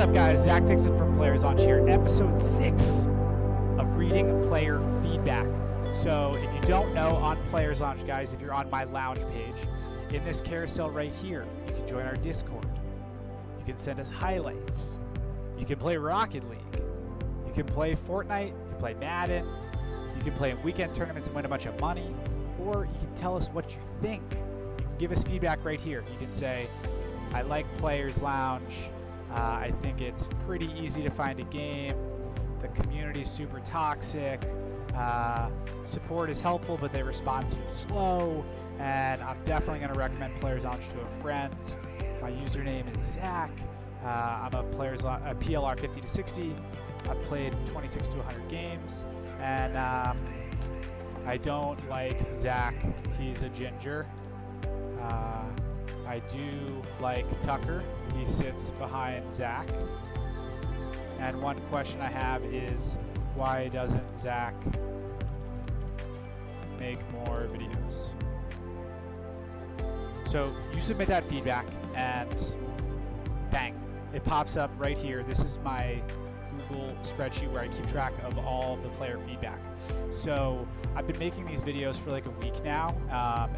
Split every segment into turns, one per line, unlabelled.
up, guys? Zach Dixon from Players Launch here, episode 6 of reading player feedback. So if you don't know, on Players Launch, guys, if you're on my lounge page, in this carousel right here, you can join our Discord. You can send us highlights. You can play Rocket League. You can play Fortnite. You can play Madden. You can play in weekend tournaments and win a bunch of money. Or you can tell us what you think. You can give us feedback right here. You can say, I like Players Lounge. I think it's pretty easy to find a game. The community's super toxic. Support is helpful, but they respond too slow. And I'm definitely going to recommend Players Launch to a friend. My username is Zach. I'm a PLR 50 to 60. I've played 26 to 100 games. And I don't like Zach. He's a ginger. I do like Tucker. He sits behind Zach. And one question I have is, why doesn't Zach make more videos? So you submit that feedback and bang, it pops up right here. This is my Google spreadsheet where I keep track of all the player feedback. So I've been making these videos for like a week now,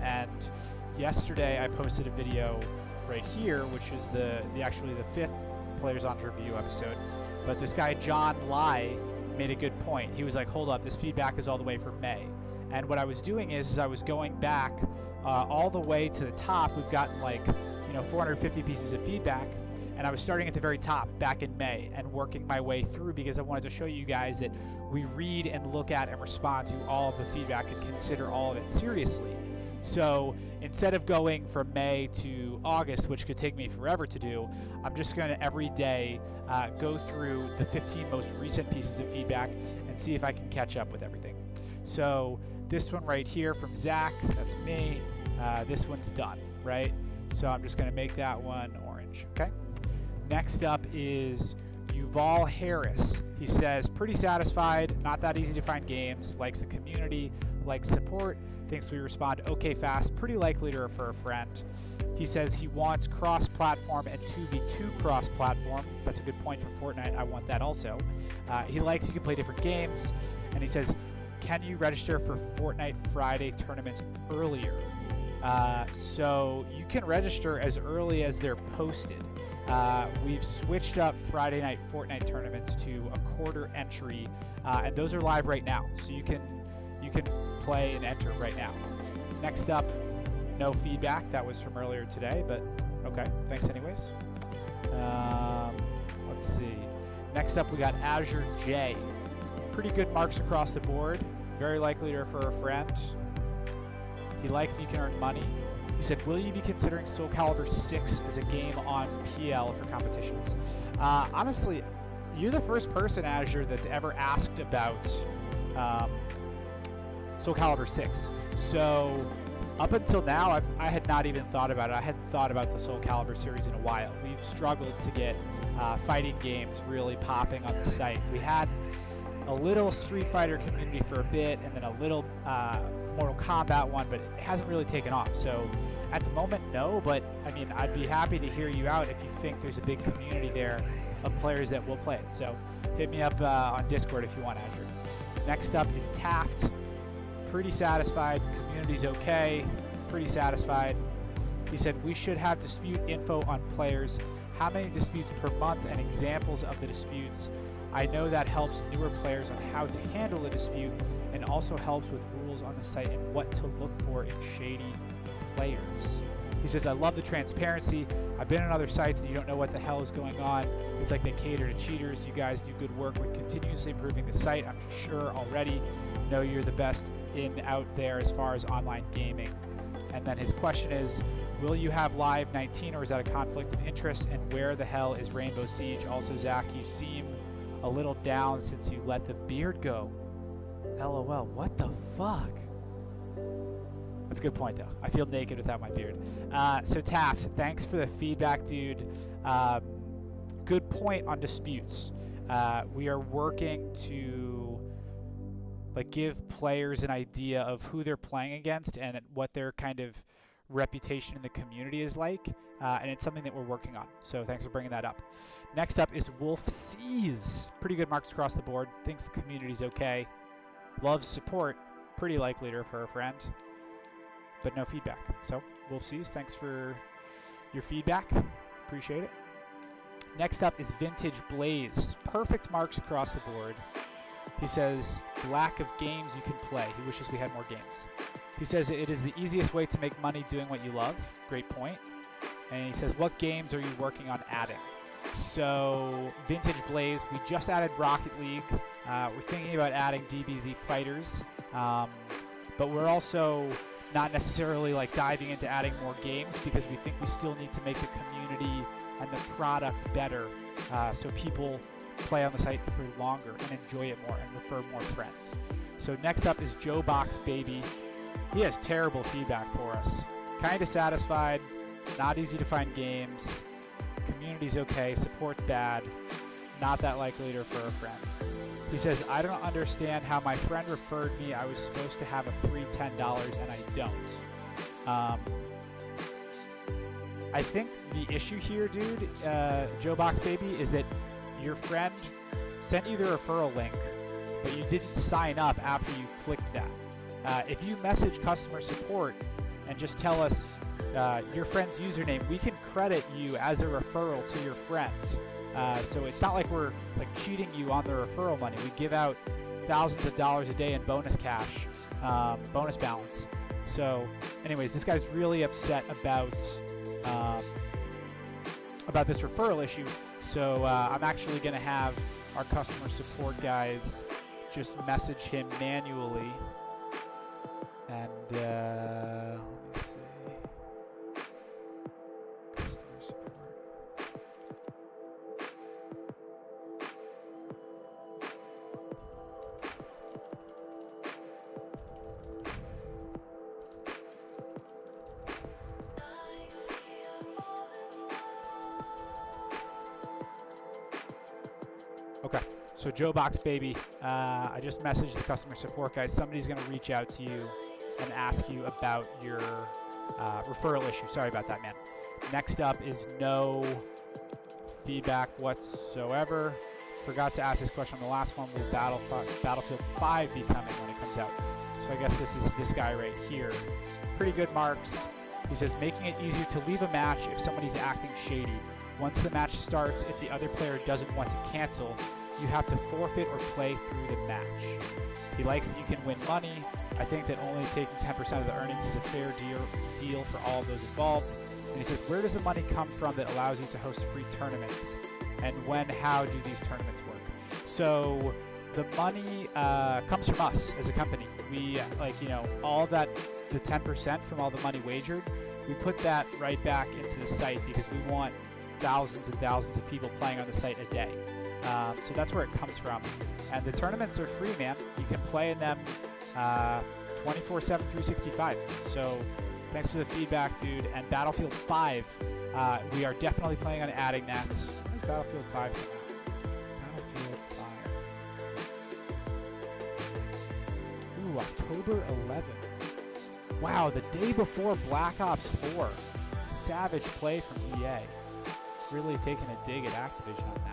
and yesterday I posted a video right here, which is actually the 5th Players Launch review episode. But this guy John Lai made a good point. He was like, hold up, this feedback is all the way from May. And what I was doing is I was going back all the way to the top. We've gotten like 450 pieces of feedback, and I was starting at the very top back in May and working my way through, because I wanted to show you guys that we read and look at and respond to all of the feedback and consider all of it seriously. So instead of going from May to August, which could take me forever to do, I'm just going to every day go through the 15 most recent pieces of feedback and see if I can catch up with everything. So this one right here from Zach, that's me. This one's done, right? So I'm just going to make that one orange, okay? Next up is Yuval Harris. He says, pretty satisfied, not that easy to find games, likes the community, likes support, thinks we respond okay fast, pretty likely to refer a friend. He says he wants cross-platform and 2v2 cross-platform. That's a good point for Fortnite. I want that also. He likes you can play different games. And he says, can you register for Fortnite Friday tournaments earlier? So you can register as early as they're posted. We've switched up Friday night Fortnite tournaments to a quarter entry, and those are live right now. So you can play and enter right now. Next up, no feedback. That was from earlier today, but okay, thanks anyways. Let's see. Next up, we got Azure J. Pretty good marks across the board. Very likely to refer a friend. He likes that you can earn money. He said, will you be considering Soul Calibur 6 as a game on PL for competitions? Honestly, you're the first person, Azure, that's ever asked about Soul Calibur 6. So up until now, I had not even thought about it. I hadn't thought about the Soul Calibur series in a while. We've struggled to get fighting games really popping on the site. We had a little Street Fighter community for a bit, and then a little Mortal Kombat one, but it hasn't really taken off. So at the moment, no, but I mean, I'd be happy to hear you out if you think there's a big community there of players that will play it. So hit me up on Discord if you want, Azure. Next up is Taft. Pretty satisfied, community's okay, pretty satisfied. He said, we should have dispute info on players, how many disputes per month and examples of the disputes. I know that helps newer players on how to handle a dispute, and also helps with rules on the site and what to look for in shady players. He says, I love the transparency. I've been on other sites and you don't know what the hell is going on. It's like they cater to cheaters. You guys do good work with continuously improving the site. I'm sure already know you're the best out there as far as online gaming. And then his question is, will you have Live 19, or is that a conflict of interest? And where the hell is Rainbow Siege? Also, Zach, you seem a little down since you let the beard go. LOL, what the fuck? That's a good point, though. I feel naked without my beard. So Taft, thanks for the feedback, dude. Good point on disputes. We are working to give players an idea of who they're playing against and what their kind of reputation in the community is like, and it's something that we're working on. So thanks for bringing that up. Next up is Wolf C's. Pretty good marks across the board. Thinks the community's okay. Loves support. Pretty likely to refer a friend, but no feedback. So Wolf C's, thanks for your feedback. Appreciate it. Next up is Vintage Blaze. Perfect marks across the board. He says, lack of games you can play. He wishes we had more games. He says it is the easiest way to make money doing what you love. Great point. And he says, what games are you working on adding? So, Vintage Blaze, we just added Rocket League. We're thinking about adding DBZ Fighters. But we're also not necessarily like diving into adding more games because we think we still need to make the community and the product better so people play on the site for longer and enjoy it more and refer more friends. So next up is Joe Box Baby. He has terrible feedback for us. Kinda satisfied, not easy to find games, community's okay, support's bad, not that likely to refer a friend. He says, I don't understand how my friend referred me. I was supposed to have a free $10 and I don't. I think the issue here, dude, Joe Box Baby, is that your friend sent you the referral link, but you didn't sign up after you clicked that. If you message customer support and just tell us your friend's username, we can credit you as a referral to your friend. So it's not like we're like cheating you on the referral money. We give out thousands of dollars a day in bonus cash, bonus balance. So anyways, this guy's really upset about this referral issue. So I'm actually going to have our customer support guys just message him manually. And let me see. Customer support. Okay, so Joe Box Baby, I just messaged the customer support guys. Somebody's going to reach out to you and ask you about your referral issue. Sorry about that, man. Next up is no feedback whatsoever. Forgot to ask this question on the last one. Will Battlefield 5 be coming when it comes out? So I guess this is this guy right here. Pretty good marks. He says, making it easier to leave a match if somebody's acting shady. Once the match starts, if the other player doesn't want to cancel, you have to forfeit or play through the match. He likes that you can win money. I think that only taking 10% of the earnings is a fair deal for all of those involved. And he says, where does the money come from that allows you to host free tournaments? And how do these tournaments work? So the money comes from us as a company. We, all that, the 10% from all the money wagered, we put that right back into the site because we want thousands and thousands of people playing on the site a day. So that's where it comes from. And the tournaments are free, man. You can play in them 24/7, 365. So thanks for the feedback, dude. And Battlefield 5, we are definitely planning on adding that. Where's Battlefield 5 come out? Battlefield 5. Ooh, October 11th. Wow, the day before Black Ops 4. Savage play from EA. Really taking a dig at Activision on that.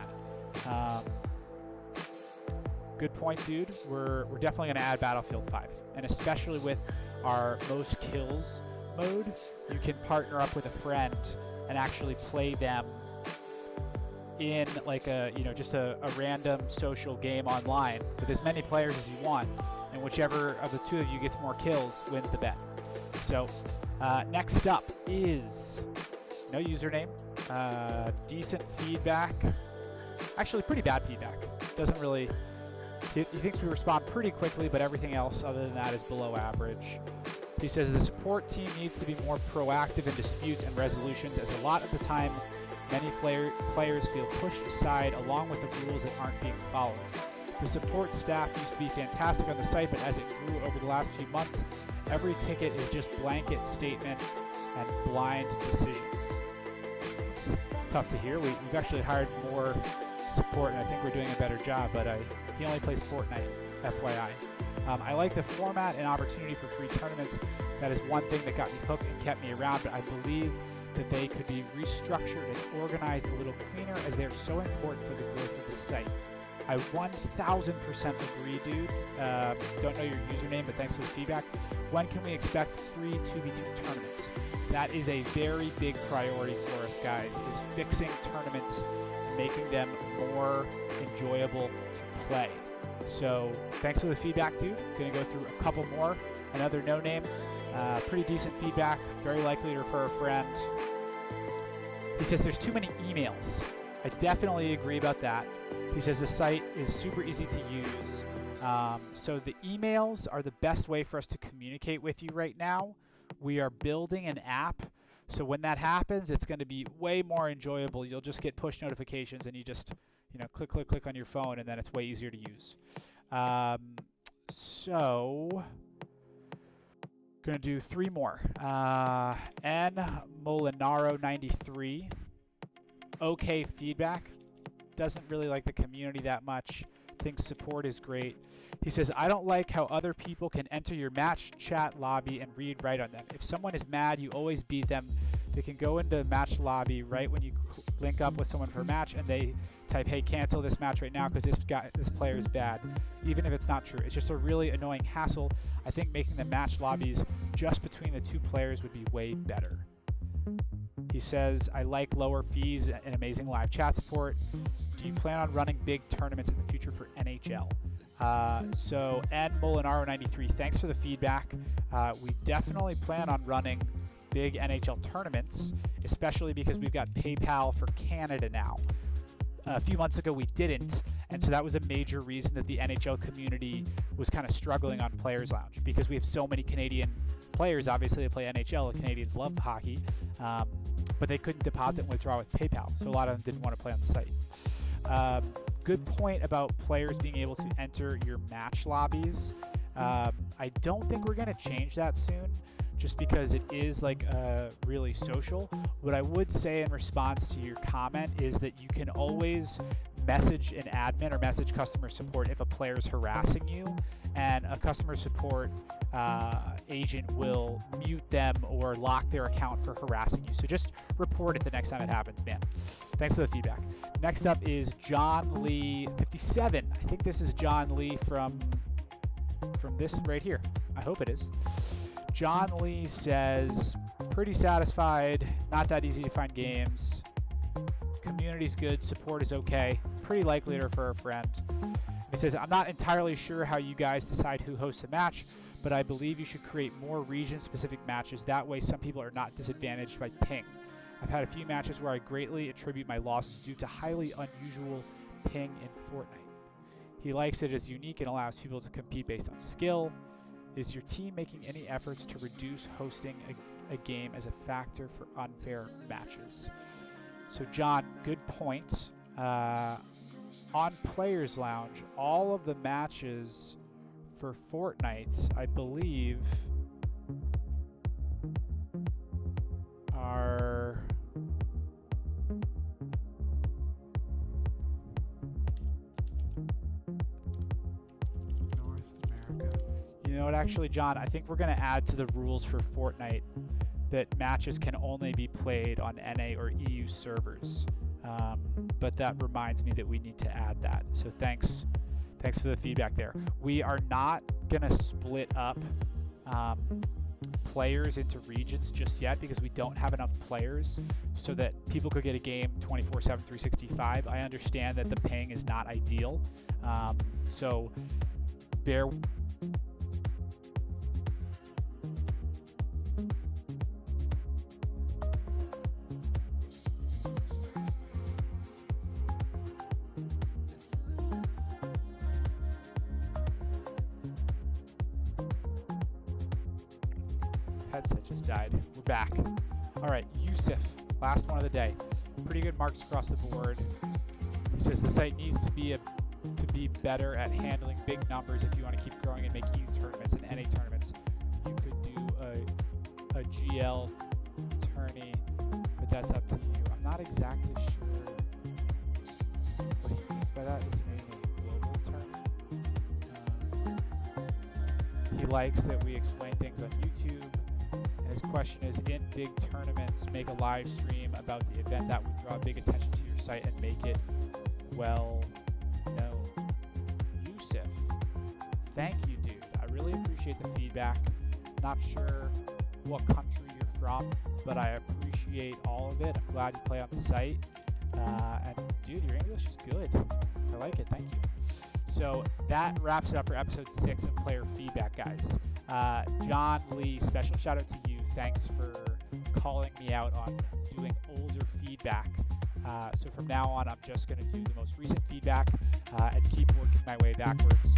Good point, dude. We're definitely going to add Battlefield 5. And especially with our most kills mode, you can partner up with a friend and actually play them in like just a random social game online with as many players as you want. And whichever of the two of you gets more kills wins the bet. So next up is no username. Decent feedback. Actually, pretty bad feedback. Doesn't really... He thinks we respond pretty quickly, but everything else other than that is below average. He says the support team needs to be more proactive in disputes and resolutions, as a lot of the time many players feel pushed aside along with the rules that aren't being followed. The support staff used to be fantastic on the site, but as it grew over the last few months, every ticket is just blanket statement and blind decisions. It's tough to hear. We've actually hired more support, and I think we're doing a better job, but he only plays Fortnite, FYI. I like the format and opportunity for free tournaments, That is one thing that got me hooked and kept me around, but I believe that they could be restructured and organized a little cleaner as they are so important for the growth of the site. I 1000% agree, dude. Don't know your username, but thanks for the feedback. When can we expect free 2v2 tournaments? That is a very big priority for us, guys, is fixing tournaments, making them more enjoyable to play. So thanks for the feedback, dude. Gonna go through a couple more. Another no name, pretty decent feedback, very likely to refer a friend. He says there's too many emails. I definitely agree about that. He says the site is super easy to use. So the emails are the best way for us to communicate with you right now. We are building an app. So when that happens, it's going to be way more enjoyable. You'll just get push notifications and you just, click, click, click on your phone, and then it's way easier to use. So going to do 3 more. N Molinaro 93. Okay feedback. Doesn't really like the community that much. Thinks support is great. He says, I don't like how other people can enter your match chat lobby and write on them. If someone is mad, you always beat them. They can go into match lobby right when you link up with someone for a match and they type, hey, cancel this match right now because this player is bad. Even if it's not true. It's just a really annoying hassle. I think making the match lobbies just between the 2 players would be way better. He says, I like lower fees and amazing live chat support. Do you plan on running big tournaments in the future for NHL? So N Molinaro 93, thanks for the feedback. We definitely plan on running big NHL tournaments, especially because we've got PayPal for Canada now. A few months ago we didn't, and so that was a major reason that the NHL community was kind of struggling on Players Lounge, because we have so many Canadian players. Obviously they play NHL, the Canadians love hockey, but they couldn't deposit and withdraw with PayPal, so a lot of them didn't want to play on the site. Good point about players being able to enter your match lobbies. I don't think we're going to change that soon, just because it is like really social. What I would say in response to your comment is that you can always message an admin or message customer support if a player is harassing you, and a customer support agent will mute them or lock their account for harassing you. So just report it the next time it happens, man. Thanks for the feedback. Next up is John Lee 57. I think this is John Lee from this right here. I hope it is. John Lee says, pretty satisfied, not that easy to find games. Community's good, support is okay, pretty likely to refer a friend. He says, I'm not entirely sure how you guys decide who hosts a match, but I believe you should create more region-specific matches. That way some people are not disadvantaged by ping. I've had a few matches where I greatly attribute my losses due to highly unusual ping in Fortnite. He likes it as unique and allows people to compete based on skill. Is your team making any efforts to reduce hosting a game as a factor for unfair matches? So John, good point. On Players Lounge, all of the matches for Fortnite, I believe, are North America. You know what, actually, John, I think we're going to add to the rules for Fortnite that matches can only be played on NA or EU servers. But that reminds me that we need to add that. So thanks for the feedback there. We are not going to split up players into regions just yet because we don't have enough players so that people could get a game 24/7, 365. I understand that the ping is not ideal. So bear headset just died. We're back. All right, Yusuf, last one of the day. Pretty good marks across the board. He says the site needs to be better at handling big numbers if you want to keep growing and make EU tournaments and NA tournaments. You could do a GL tourney, but that's up to you. I'm not exactly sure what he means by that. Is it a global tournament? He likes that we explain things on YouTube. his question is, in big tournaments, make a live stream about the event that would draw big attention to your site and make it well known. Yusuf, thank you, dude. I really appreciate the feedback. Not sure what country you're from, but I appreciate all of it. I'm glad you play on the site. And dude, your English is good. I like it. Thank you. So that wraps it up for episode 6 of Player Feedback, guys. John Lee, special shout out to you. Thanks for calling me out on doing older feedback. So from now on, I'm just going to do the most recent feedback and keep working my way backwards